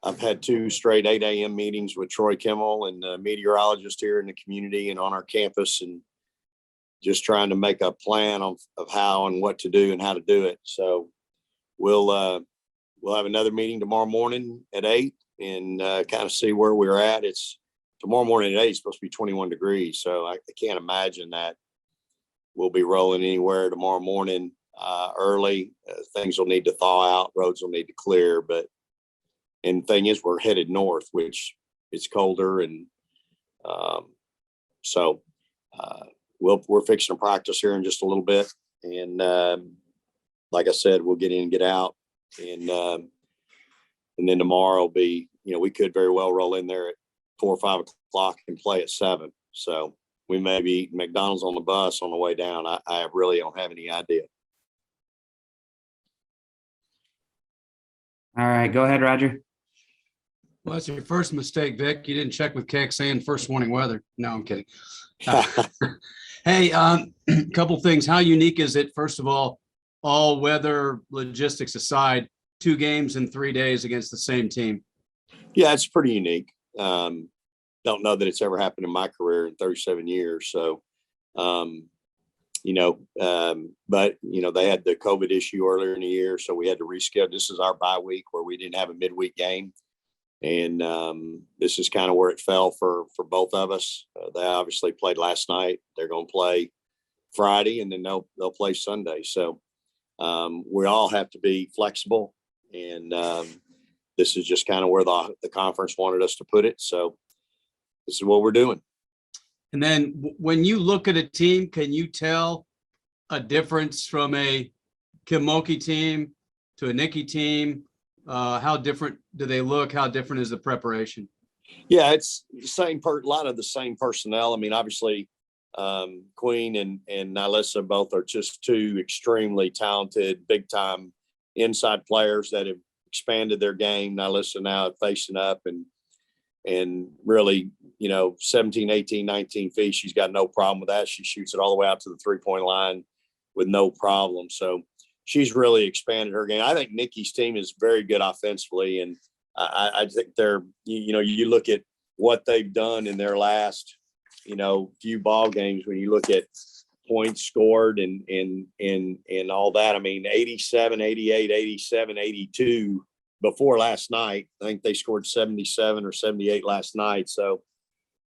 I've had 2 straight 8 a.m. meetings with Troy Kimmel and a meteorologist here in the community and on our campus, and just trying to make a plan of how and what to do and how to do it. So we'll have another meeting tomorrow morning at 8 and kind of see where we're at. It's tomorrow morning at 8, it's supposed to be 21 degrees. So I can't imagine that we'll be rolling anywhere tomorrow morning early. Things will need to thaw out. Roads will need to clear. And the thing is, we're headed north, which is colder. And so we're fixing to practice here in just a little bit. And like I said, we'll get in and get out. And then tomorrow will be, we could very well roll in there at 4 or 5 o'clock and play at 7. So we may be eating McDonald's on the bus on the way down. I really don't have any idea. All right, go ahead, Roger. Well, that's your first mistake, Vic. You didn't check with KXAN first warning weather. No, I'm kidding. Hey, couple things. How unique is it, first of all weather logistics aside, 2 games in 3 days against the same team? Yeah, it's pretty unique. Don't know that it's ever happened in my career in 37 years. So, but, they had the COVID issue earlier in the year. So we had to reschedule. This is our bye week where we didn't have a midweek game. And this is kind of where it fell for both of us. They obviously played last night. They're going to play Friday, and then they'll play Sunday. So we all have to be flexible. And this is just kind of where the conference wanted us to put it. So this is what we're doing. And then when you look at a team, can you tell a difference from a Kim Mulkey team to a Nikki team? How different do they look? How different is the preparation? Yeah, it's the same a lot of the same personnel. I mean, obviously, Queen and Nylissa both are just 2 extremely talented, big time inside players that have expanded their game. Nylissa now facing up and really, 17, 18, 19 feet. She's got no problem with that. She shoots it all the way out to the 3-point line with no problem. So she's really expanded her game. I think Nikki's team is very good offensively. And I think they're, you look at what they've done in their last, few ball games, when you look at points scored and all that. I mean, 87, 88, 87, 82 before last night. I think they scored 77 or 78 last night. So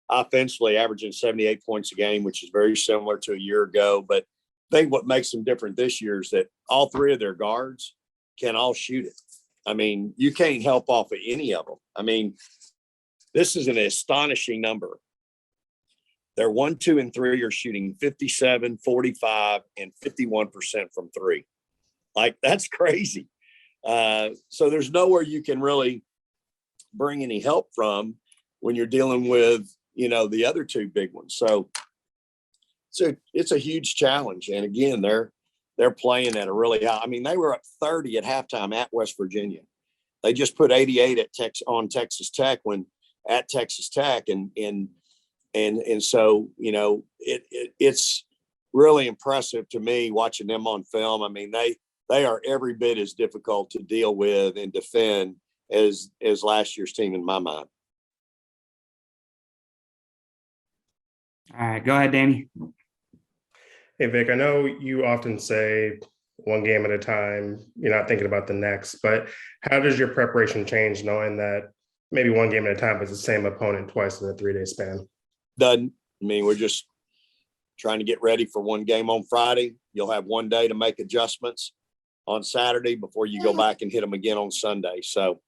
offensively averaging 78 points a game, which is very similar to a year ago. But I think what makes them different this year is that all 3 of their guards can all shoot it. I mean, you can't help off of any of them. I mean, this is an astonishing number. They're 1, 2, and 3 are shooting 57, 45, and 51% from 3. Like, that's crazy. So there's nowhere you can really bring any help from when you're dealing with, the other 2 big ones. So it's a huge challenge. And again, they're playing at a really high. I mean, they were up 30 at halftime at West Virginia. They just put 88 on Texas Tech when at Texas Tech. And so, it's really impressive to me watching them on film. I mean, they are every bit as difficult to deal with and defend as last year's team in my mind. All right, go ahead, Danny. Hey, Vic, I know you often say one game at a time, you're not thinking about the next, but how does your preparation change knowing that maybe one game at a time, but it's the same opponent twice in a 3-day span? Doesn't. I mean, we're just trying to get ready for one game on Friday. You'll have one day to make adjustments on Saturday before you go back and hit them again on Sunday. So,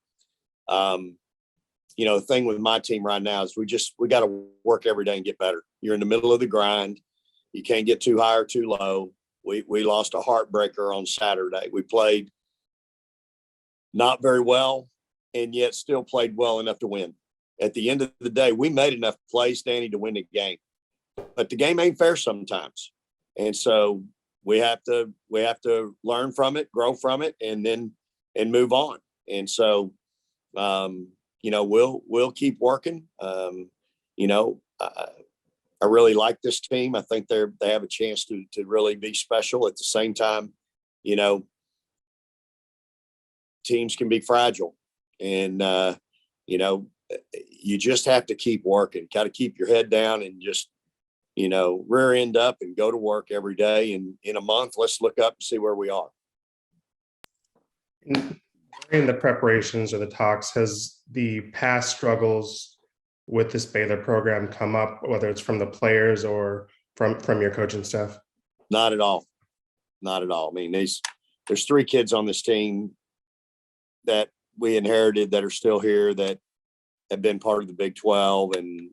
the thing with my team right now is we got to work every day and get better. You're in the middle of the grind. You can't get too high or too low. We lost a heartbreaker on Saturday. We played not very well and yet still played well enough to win. At the end of the day, we made enough plays, Danny, to win the game. But the game ain't fair sometimes. And so we have to learn from it, grow from it, and move on. And so we'll keep working. I really like this team. I think they have a chance to really be special. At the same time, teams can be fragile, and you just have to keep working, got to keep your head down and just, rear end up and go to work every day. And in a month, let's look up and see where we are. In the preparations or the talks, has the past struggles with this Baylor program come up, whether it's from the players or from your coaching staff? Not at all. Not at all. I mean, there's 3 kids on this team that we inherited that are still here that have been part of the Big 12, and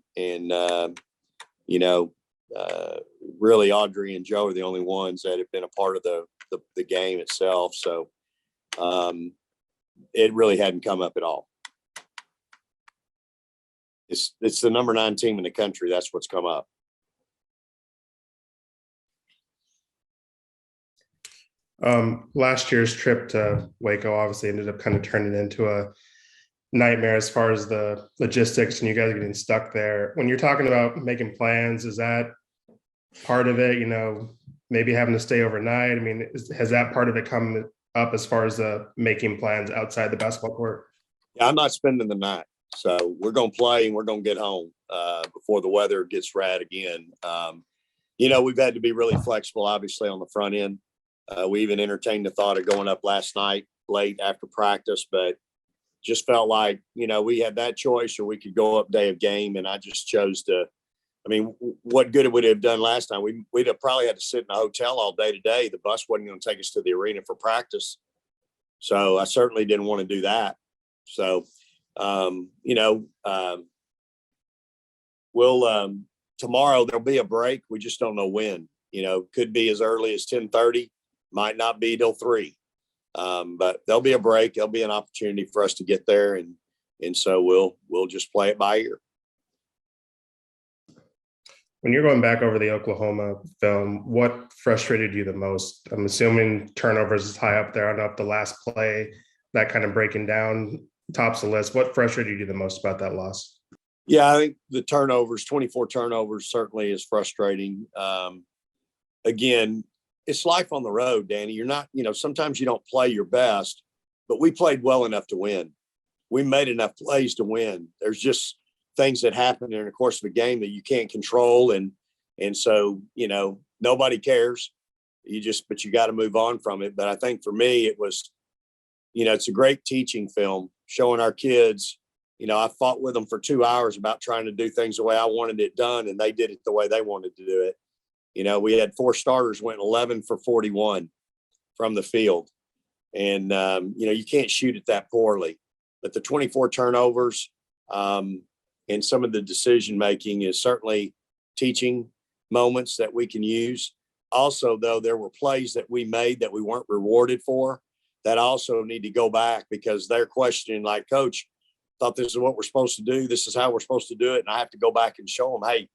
really Audrey and Joe are the only ones that have been a part of the game itself. So it really hadn't come up at all. It's the number 9 team in the country. That's what's come up. Last year's trip to Waco obviously ended up kind of turning into a nightmare as far as the logistics and you guys getting stuck there. When you're talking about making plans, is that part of it, maybe having to stay overnight? I mean, has that part of it come up as far as making plans outside the basketball court? Yeah, I'm not spending the night. So we're going to play and we're going to get home before the weather gets rad again. We've had to be really flexible, obviously, on the front end. We even entertained the thought of going up last night late after practice, but just felt like, we had that choice, or we could go up day of game. And I just chose to, what good it would have done last time? We'd have probably had to sit in a hotel all day today. The bus wasn't going to take us to the arena for practice. So I certainly didn't want to do that. So, we'll, tomorrow there'll be a break. We just don't know when, could be as early as 10:30, might not be till 3. But there'll be a break. There'll be an opportunity for us to get there. And so we'll just play it by ear. When you're going back over the Oklahoma film, what frustrated you the most? I'm assuming turnovers is high up there. I don't know if the last play, that kind of breaking down tops the list. What frustrated you the most about that loss? Yeah, I think the turnovers, 24 turnovers, certainly is frustrating. Again, it's life on the road, Danny. You're not, sometimes you don't play your best, but we played well enough to win. We made enough plays to win. There's just things that happen in the course of a game that you can't control. And so, nobody cares. But you got to move on from it. But I think for me, it was, it's a great teaching film showing our kids, I fought with them for 2 hours about trying to do things the way I wanted it done, and they did it the way they wanted to do it. We had 4 starters went 11 for 41 from the field. And, you can't shoot it that poorly. But the 24 turnovers and some of the decision-making is certainly teaching moments that we can use. Also, though, there were plays that we made that we weren't rewarded for that also need to go back, because they're questioning, like, Coach, thought this is what we're supposed to do. This is how we're supposed to do it. And I have to go back and show them, hey,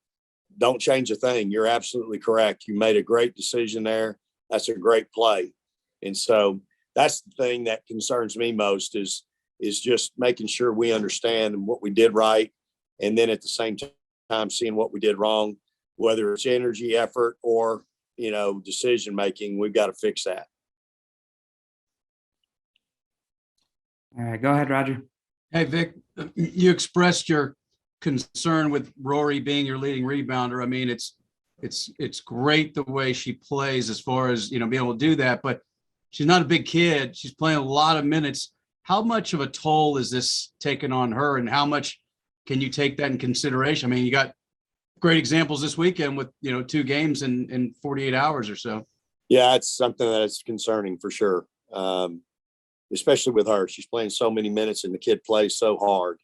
don't change a thing. You're absolutely correct. You made a great decision there. That's a great play. And so that's the thing that concerns me most is just making sure we understand what we did right. And then at the same time, seeing what we did wrong, whether it's energy, effort, or, decision-making, we've got to fix that. All right, go ahead, Roger. Hey, Vic, you expressed your concern with Rory being your leading rebounder. I mean, it's great the way she plays as far as, being able to do that, but she's not a big kid. She's playing a lot of minutes. How much of a toll is this taking on her, and how much can you take that in consideration? I mean, you got great examples this weekend with, 2 games in 48 hours or so. Yeah, it's something that is concerning for sure. Especially with her. She's playing so many minutes and the kid plays so hard.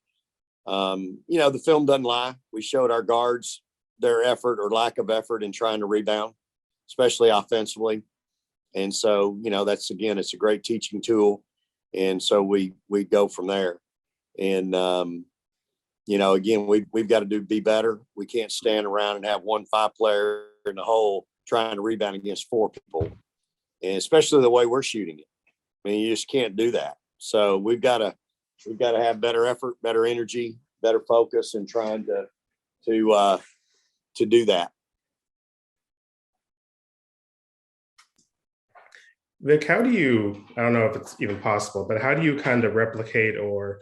The film doesn't lie. We showed our guards their effort or lack of effort in trying to rebound, especially offensively. And so, that's, again, it's a great teaching tool. And so we go from there. And, again, we've got to be better. We can't stand around and have 1 5 player in the hole trying to rebound against 4 people. And especially the way we're shooting it. I mean, you just can't do that. So we've got to have better effort, better energy, better focus in trying to do that. Vic, how do you, I don't know if it's even possible, but how do you kind of replicate or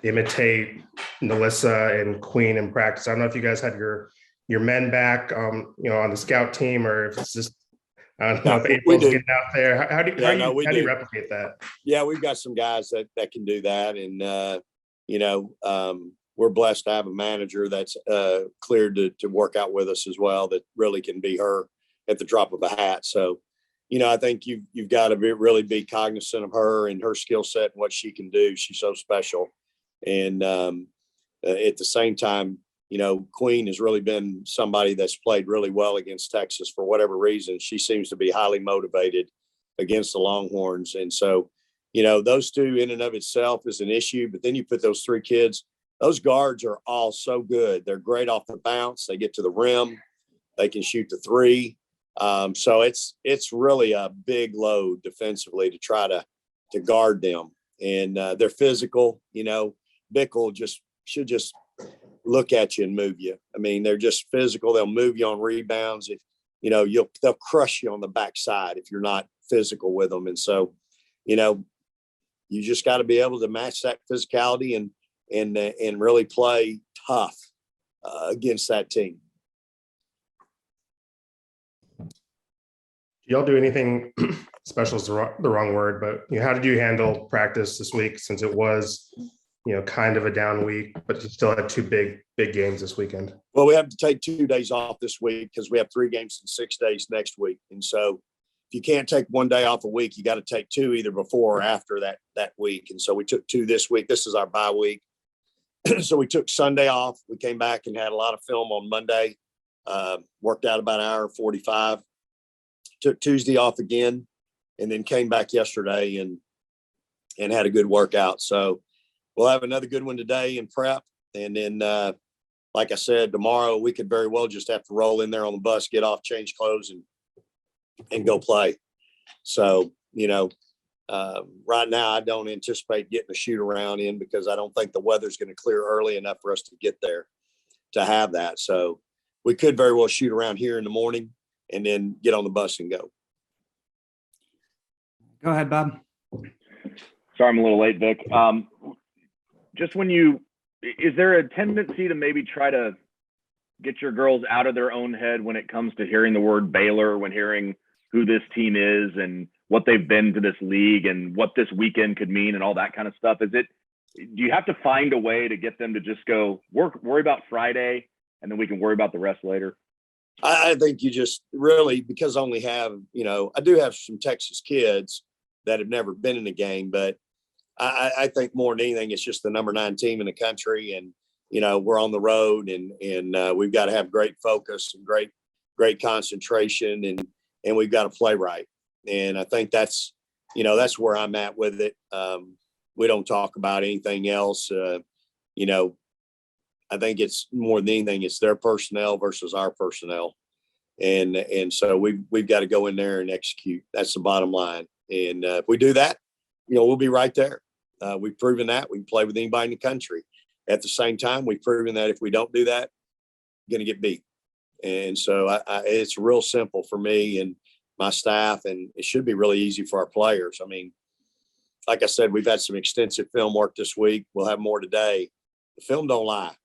imitate Melissa and Queen in practice? I don't know if you guys had your men back, on the scout team, or if it's just, I don't know if We April's do. getting out there. We How do you do. replicate that? Yeah, we've got some guys that can do that. And, we're blessed to have a manager that's cleared to work out with us as well, that really can be her at the drop of a hat. So, I think you've got to really be cognizant of her and her skill set and what she can do. She's so special. And at the same time, Queen has really been somebody that's played really well against Texas for whatever reason. She seems to be highly motivated against the Longhorns. And so, those two in and of itself is an issue. But then you put those three kids, those guards are all so good. They're great off the bounce. They get to the rim. They can shoot the three. So it's really a big load defensively to try to guard them. And they're physical. Bickle should just look at you and move you. I mean, they're just physical. They'll move you on rebounds. If they'll crush you on the backside if you're not physical with them. And so, you just got to be able to match that physicality and really play tough against that team. Y'all do anything special is the wrong word, but how did you handle practice this week, since it was kind of a down week, but you still had two big games this weekend? Well, we have to take 2 days off this week because we have 3 games in 6 days next week. And so if you can't take 1 day off a week, you got to take 2 either before or after that week. And so we took 2 this week. This is our bye week. So we took Sunday off. We came back and had a lot of film on Monday. Worked out about an hour 45. Took Tuesday off again, and then came back yesterday and had a good workout. So we'll have another good one today in prep. And then, like I said, tomorrow we could very well just have to roll in there on the bus, get off, change clothes, and go play. So, right now I don't anticipate getting a shoot around in because I don't think the weather's going to clear early enough for us to get there to have that. So we could very well shoot around here in the morning and then get on the bus and go. Go ahead, Bob. Sorry, I'm a little late, Vic. Just is there a tendency to maybe try to get your girls out of their own head when it comes to hearing the word Baylor, when hearing who this team is and what they've been to this league and what this weekend could mean and all that kind of stuff? Do you have to find a way to get them to just go worry about Friday and then we can worry about the rest later? I think you just really, because I only have, I do have some Texas kids that have never been in a game, but I think more than anything, it's just the number 9 team in the country. And, we're on the road and we've got to have great focus and great concentration and we've got to play right. And I think that's where I'm at with it. We don't talk about anything else. I think it's more than anything, it's their personnel versus our personnel. And so we've got to go in there and execute. That's the bottom line. And if we do that, we'll be right there. We've proven that we can play with anybody in the country. At the same time, we've proven that if we don't do that, we're going to get beat. And so it's real simple for me and my staff, and it should be really easy for our players. I mean, like I said, we've had some extensive film work this week. We'll have more today. The film don't lie.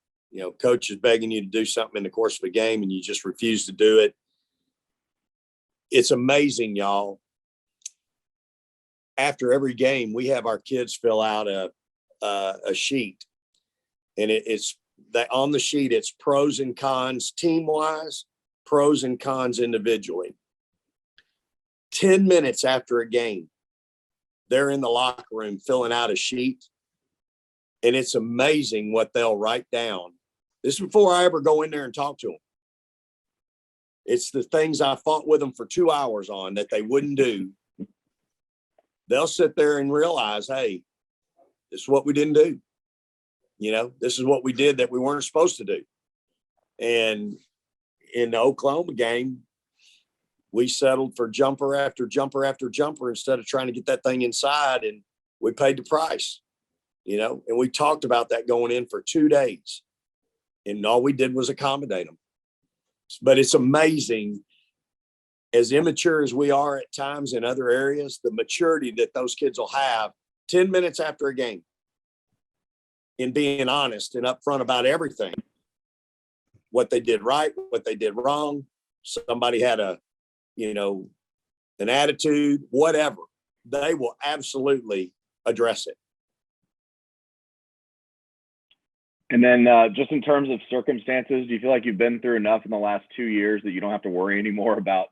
Coach is begging you to do something in the course of a game and you just refuse to do it. It's amazing, y'all. After every game, we have our kids fill out a sheet, and it's that on the sheet, it's pros and cons team-wise, pros and cons individually. 10 minutes after a game, they're in the locker room filling out a sheet, and it's amazing what they'll write down. This is before I ever go in there and talk to them. It's the things I fought with them for 2 hours on that they wouldn't do. They'll sit there and realize, hey, this is what we didn't do. This is what we did that we weren't supposed to do. And in the Oklahoma game, we settled for jumper after jumper after jumper instead of trying to get that thing inside, and we paid the price, and we talked about that going in for 2 days, and all we did was accommodate them. But it's amazing, as immature as we are at times in other areas, the maturity that those kids will have 10 minutes after a game. in being honest and upfront about everything, what they did right, what they did wrong. Somebody had an attitude, whatever, they will absolutely address it. And then just in terms of circumstances, do you feel like you've been through enough in the last 2 years that you don't have to worry anymore about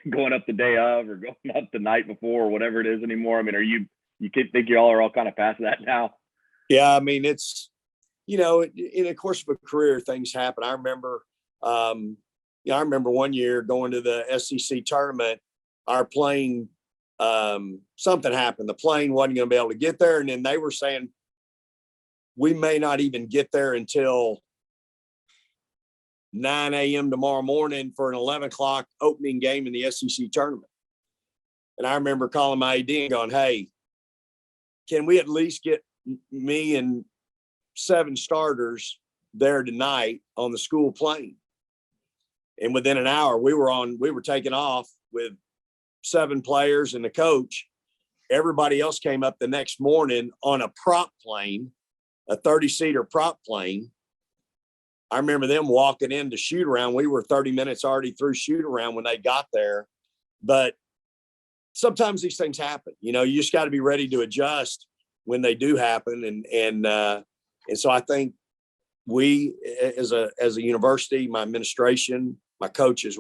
going up the day of or going up the night before or whatever it is anymore? I mean, you think y'all are all kind of past that now? Yeah, I mean, it's, in the course of a career, things happen. I remember, I remember one year going to the SEC tournament, our plane, something happened. The plane wasn't going to be able to get there. And then they were saying, we may not even get there until 9 a.m. tomorrow morning for an 11 o'clock opening game in the SEC tournament. And I remember calling my AD and going, hey, can we at least get me and 7 starters there tonight on the school plane? And within an hour, we were taking off with 7 players and the coach. Everybody else came up the next morning on a prop plane, a 30-seater prop plane. I remember them walking in to shoot around. We were 30 minutes already through shoot around when they got there. But sometimes these things happen. You just got to be ready to adjust when they do happen. And so I think we, as a university, my administration, my coaches,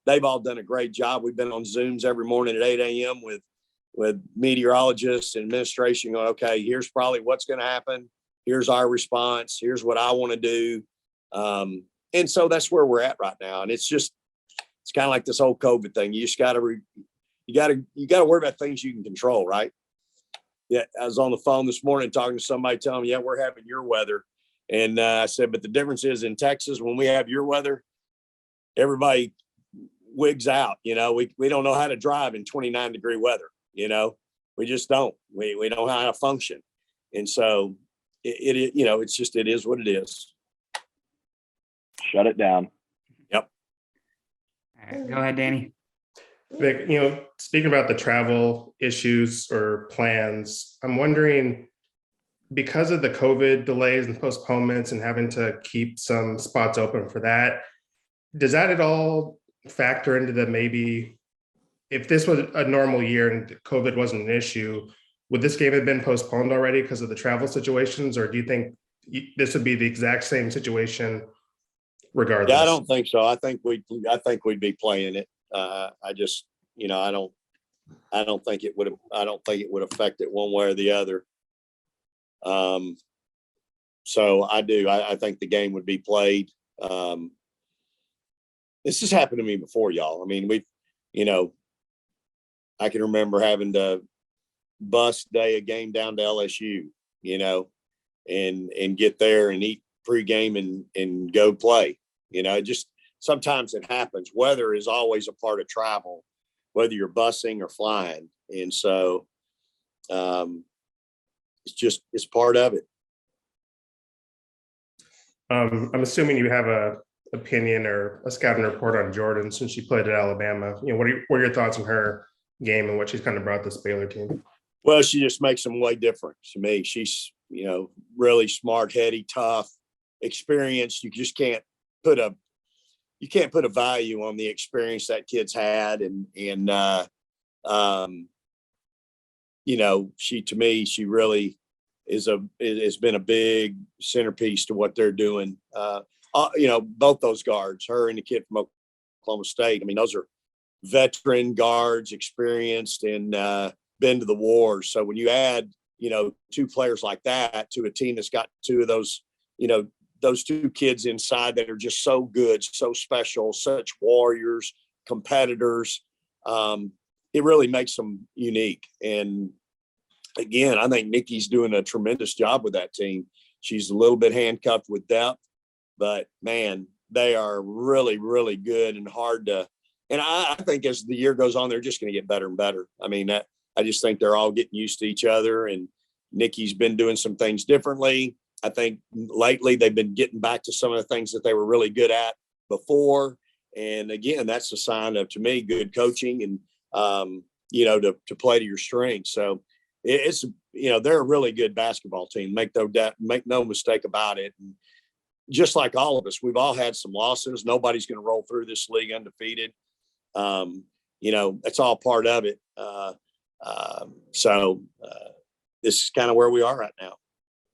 they've all done a great job. We've been on Zooms every morning at 8 a.m. with meteorologists and administration going, okay, here's probably what's going to happen. Here's our response. Here's what I want to do. And so that's where we're at right now. And it's kind of like this whole COVID thing. You just got to, you got to worry about things you can control, right? Yeah. I was on the phone this morning talking to somebody telling me, yeah, we're having your weather. And I said, but the difference is in Texas, when we have your weather, everybody wigs out. We don't know how to drive in 29-degree weather. We just don't. We don't know how to function. And so it is what it is. Shut it down. Yep. All right, go ahead, Danny. Vic, speaking about the travel issues or plans, I'm wondering, because of the COVID delays and postponements and having to keep some spots open for that, does that at all factor into the maybe, if this was a normal year and COVID wasn't an issue, would this game have been postponed already because of the travel situations? Or do you think this would be the exact same situation regardless? Yeah, I don't think so. I think we'd be playing it. I just, I don't think it would affect it one way or the other. So I do. I think the game would be played. This has happened to me before, y'all. I mean, I can remember having to bus day a game down to LSU, and get there and eat pregame and go play. Just sometimes it happens. Weather is always a part of travel, whether you're busing or flying. And so it's part of it. I'm assuming you have a opinion or a scouting report on Jordan since she played at Alabama. What are your thoughts on her game and what she's kind of brought this Baylor team? Well, she just makes them way different to me. She's, really smart, heady, tough, experienced. You just can't put a value on the experience that kid's had. And she really has been a big centerpiece to what they're doing. Both those guards, her and the kid from Oklahoma State. I mean, those are veteran guards, experienced, and been to the wars. So when you add, 2 players like that to a team that's got 2 of those, those 2 kids inside that are just so good, so special, such warriors, competitors, it really makes them unique. And again, I think Nikki's doing a tremendous job with that team. She's a little bit handcuffed with depth, but man, they are really, really good and hard to. And I think as the year goes on, they're just going to get better and better. I mean, I just think they're all getting used to each other, and Nikki's been doing some things differently. I think lately they've been getting back to some of the things that they were really good at before. And again, that's a sign of, to me, good coaching and, to play to your strengths. So it's, they're a really good basketball team. Make no mistake about it. And just like all of us, we've all had some losses. Nobody's going to roll through this league undefeated. That's all part of it. So this is kind of where we are right now.